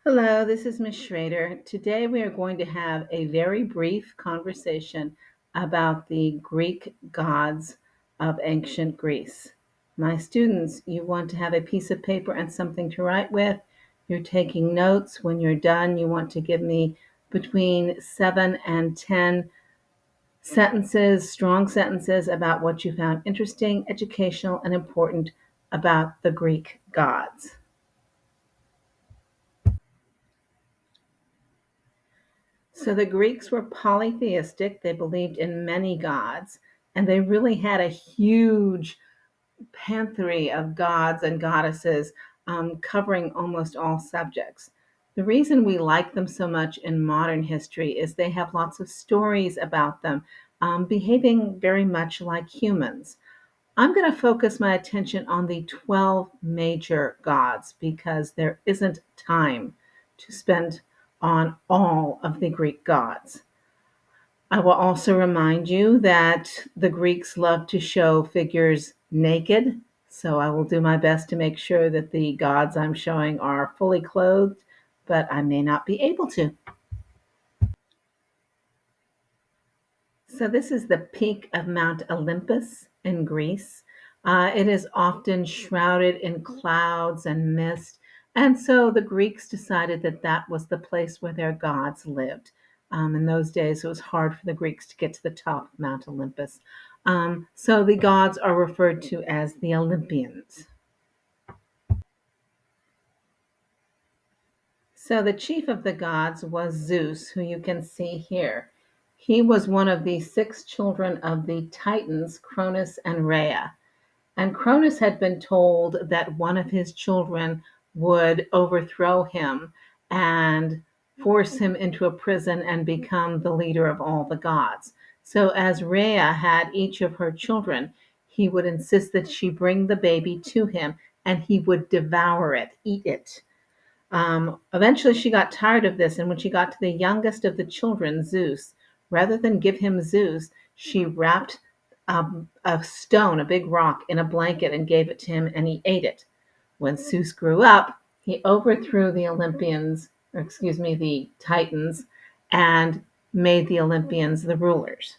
Hello, this is Ms. Schrader. Today we are going to have a very brief conversation about the Greek gods of ancient Greece. My students, you want to have a piece of paper and something to write with. You're taking notes. When you're done, you want to give me between 7 and 10 sentences, strong sentences about what you found interesting, educational, and important about the Greek gods. So the Greeks were polytheistic. They believed in many gods, and they really had a huge panthery of gods and goddesses covering almost all subjects. The reason we like them so much in modern history is they have lots of stories about them, behaving very much like humans. I'm going to focus my attention on the 12 major gods because there isn't time to spend on all of the Greek gods. I will also remind you that the Greeks love to show figures naked, so I will do my best to make sure that the gods I'm showing are fully clothed, but I may not be able to. So, this is the peak of Mount Olympus in Greece. It is often shrouded in clouds and mist. And so the Greeks decided that that was the place where their gods lived. In those days, it was hard for the Greeks to get to the top of Mount Olympus. So the gods are referred to as the Olympians. So the chief of the gods was Zeus, who you can see here. He was one of the six children of the Titans, Cronus and Rhea. And Cronus had been told that one of his children would overthrow him and force him into a prison and become the leader of all the gods. So, as Rhea had each of her children, he would insist that she bring the baby to him and he would devour it, eat it. Eventually, she got tired of this, and when she got to the youngest of the children, Zeus, rather than give him Zeus, she wrapped a stone, a big rock, in a blanket and gave it to him, and he ate it. When Zeus grew up, he overthrew the Olympians, or excuse me, the Titans, and made the Olympians the rulers.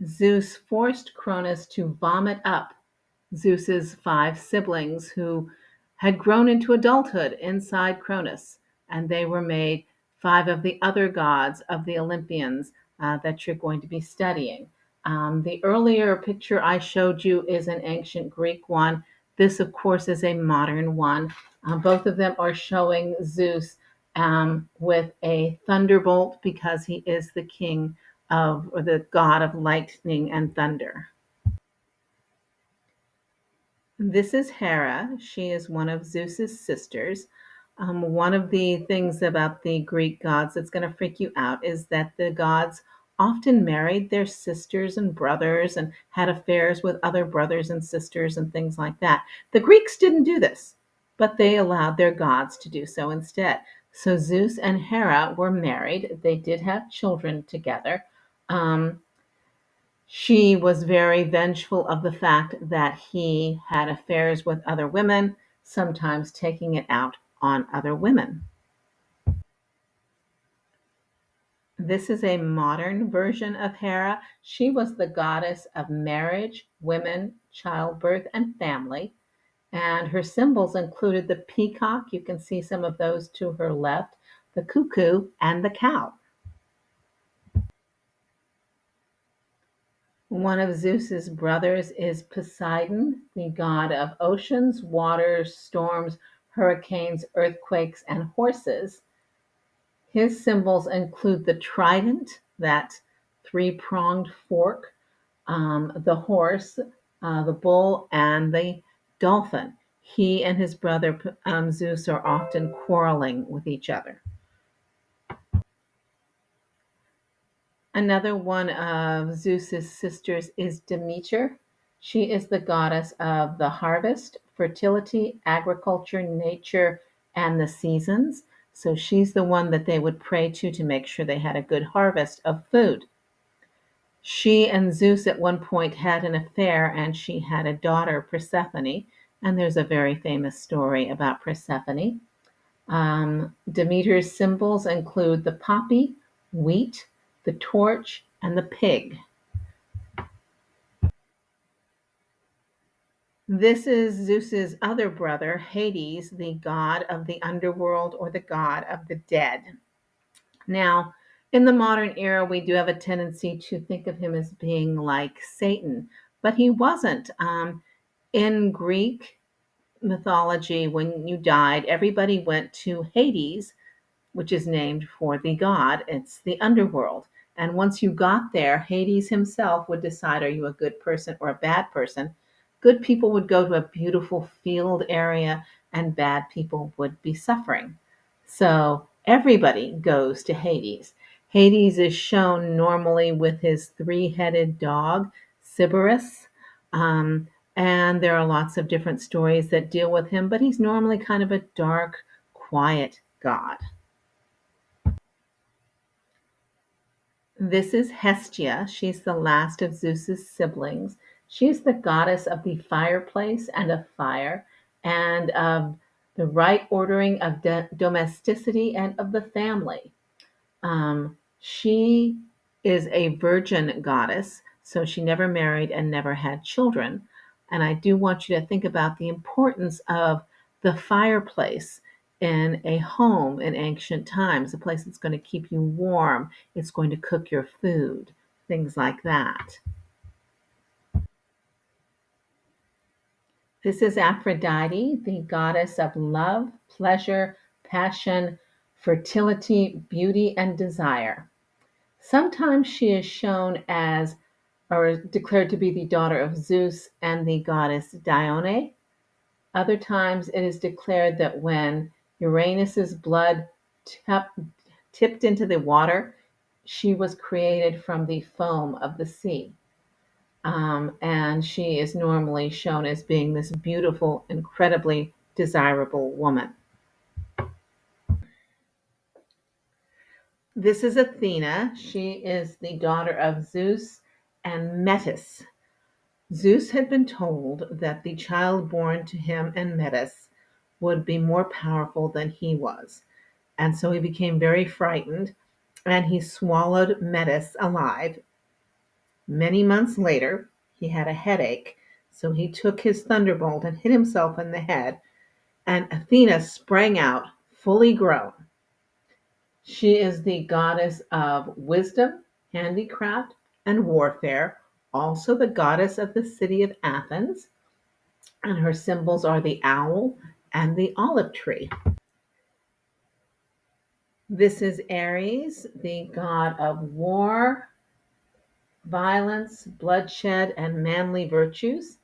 Zeus forced Cronus to vomit up Zeus's five siblings who had grown into adulthood inside Cronus, and they were made five of the other gods of the Olympians that you're going to be studying. The earlier picture I showed you is an ancient Greek one. This, of course, is a modern one. Both of them are showing Zeus with a thunderbolt because he is the king of, or the god of lightning and thunder. This is Hera. She is one of Zeus's sisters. One of the things about the Greek gods that's going to freak you out is that the gods often married their sisters and brothers and had affairs with other brothers and sisters and things like that. The Greeks didn't do this, but they allowed their gods to do so instead. So Zeus and Hera were married. They did have children together. Um, she was very vengeful of the fact that he had affairs with other women, sometimes taking it out on other women. This is a modern version of Hera. She was the goddess of marriage, women, childbirth, and family. And her symbols included the peacock, you can see some of those to her left, the cuckoo, and the cow. One of Zeus's brothers is Poseidon, the god of oceans, waters, storms, hurricanes, earthquakes, and horses. His symbols include the trident, that three-pronged fork, the horse, the bull, and the dolphin. He and his brother Zeus are often quarreling with each other. Another one of Zeus's sisters is Demeter. She is the goddess of the harvest, fertility, agriculture, nature, and the seasons. So she's the one that they would pray to make sure they had a good harvest of food. She and Zeus at one point had an affair, and she had a daughter, Persephone. And there's a very famous story about Persephone. Demeter's symbols include the poppy, wheat, the torch, and the pig. This is Zeus's other brother, Hades, the god of the underworld or the god of the dead. Now, in the modern era, we do have a tendency to think of him as being like Satan, but he wasn't. In Greek mythology, when you died, everybody went to Hades, which is named for the god. It's the underworld. And once you got there, Hades himself would decide, are you a good person or a bad person? Good people would go to a beautiful field area, and bad people would be suffering. So everybody goes to Hades. Hades is shown normally with his three-headed dog, Cerberus. Um, and there are lots of different stories that deal with him, but he's normally kind of a dark, quiet god. This is Hestia. She's the last of Zeus's siblings. She's the goddess of the fireplace and of fire, and of the right ordering of domesticity and of the family. She is a virgin goddess, so she never married and never had children. And I do want you to think about the importance of the fireplace in a home in ancient times, a place that's going to keep you warm, it's going to cook your food, things like that. This is Aphrodite, the goddess of love, pleasure, passion, fertility, beauty, and desire. Sometimes she is shown as or declared to be the daughter of Zeus and the goddess Dione. Other times it is declared that when Uranus's blood tip, tipped into the water, she was created from the foam of the sea. And she is normally shown as being this beautiful, incredibly desirable woman. This is Athena. She is the daughter of Zeus and Metis. Zeus had been told that the child born to him and Metis would be more powerful than he was. And so he became very frightened and he swallowed Metis alive. Many months later, he had a headache, so he took his thunderbolt and hit himself in the head, and Athena sprang out, fully grown. She is the goddess of wisdom, handicraft, and warfare, also the goddess of the city of Athens, and her symbols are the owl and the olive tree. This is Ares, the god of war, violence, bloodshed, and manly virtues.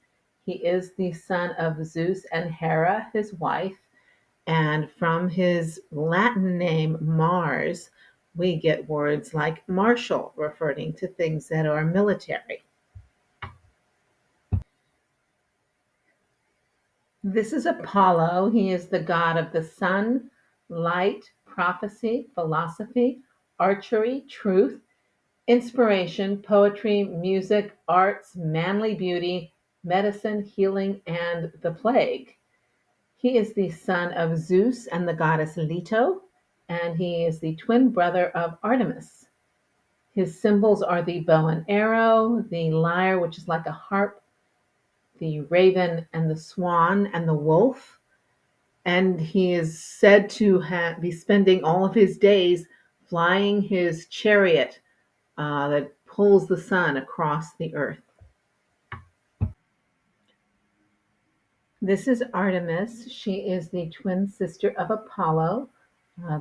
He is the son of Zeus and Hera, his wife, and from his Latin name Mars, we get words like martial, referring to things that are military. This is Apollo. He is the god of the sun, light, prophecy, philosophy, archery, truth, inspiration, poetry, music, arts, manly beauty, medicine, healing, and the plague. He is the son of Zeus and the goddess Leto, and he is the twin brother of Artemis. His symbols are the bow and arrow, the lyre, which is like a harp, the raven and the swan and the wolf. And he is said to be spending all of his days flying his chariot that pulls the sun across the earth. This is Artemis. She is the twin sister of Apollo,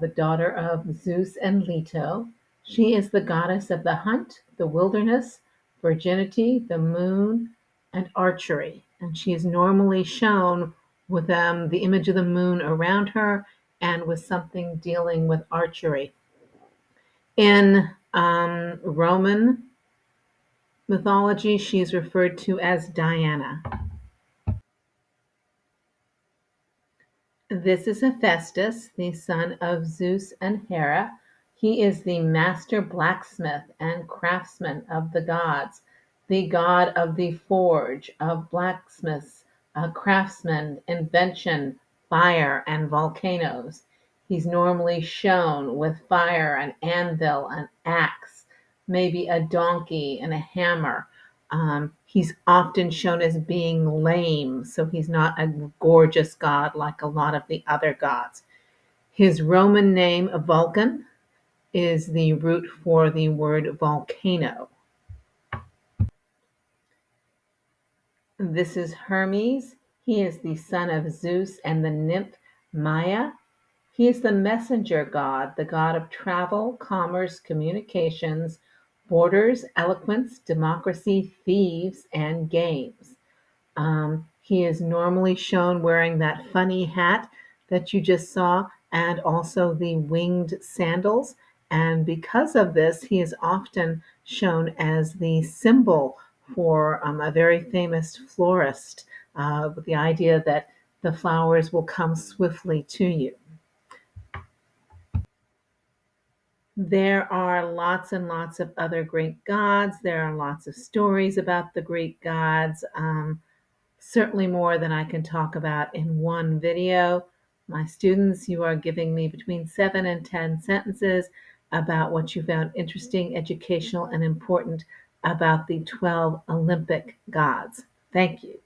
the daughter of Zeus and Leto. She is the goddess of the hunt, the wilderness, virginity, the moon, and archery. And she is normally shown with the image of the moon around her and with something dealing with archery. In Roman mythology, she is referred to as Diana. This is Hephaestus, the son of Zeus and Hera. He is the master blacksmith and craftsman of the gods, the god of the forge, of blacksmiths, a craftsman, invention, fire, and volcanoes. He's normally shown with fire, an anvil, an axe, maybe a donkey and a hammer. He's often shown as being lame, so he's not a gorgeous god like a lot of the other gods. His Roman name, Vulcan, is the root for the word volcano. This is Hermes. He is the son of Zeus and the nymph Maia. He is the messenger god, the god of travel, commerce, communications, borders, eloquence, democracy, thieves, and games. He is normally shown wearing that funny hat that you just saw and also the winged sandals. And because of this, he is often shown as the symbol for a very famous florist, with the idea that the flowers will come swiftly to you. There are lots and lots of other Greek gods. There are lots of stories about the Greek gods. Certainly more than I can talk about in one video. My students, you are giving me between 7 and 10 sentences about what you found interesting, educational, and important about the 12 Olympic gods. Thank you.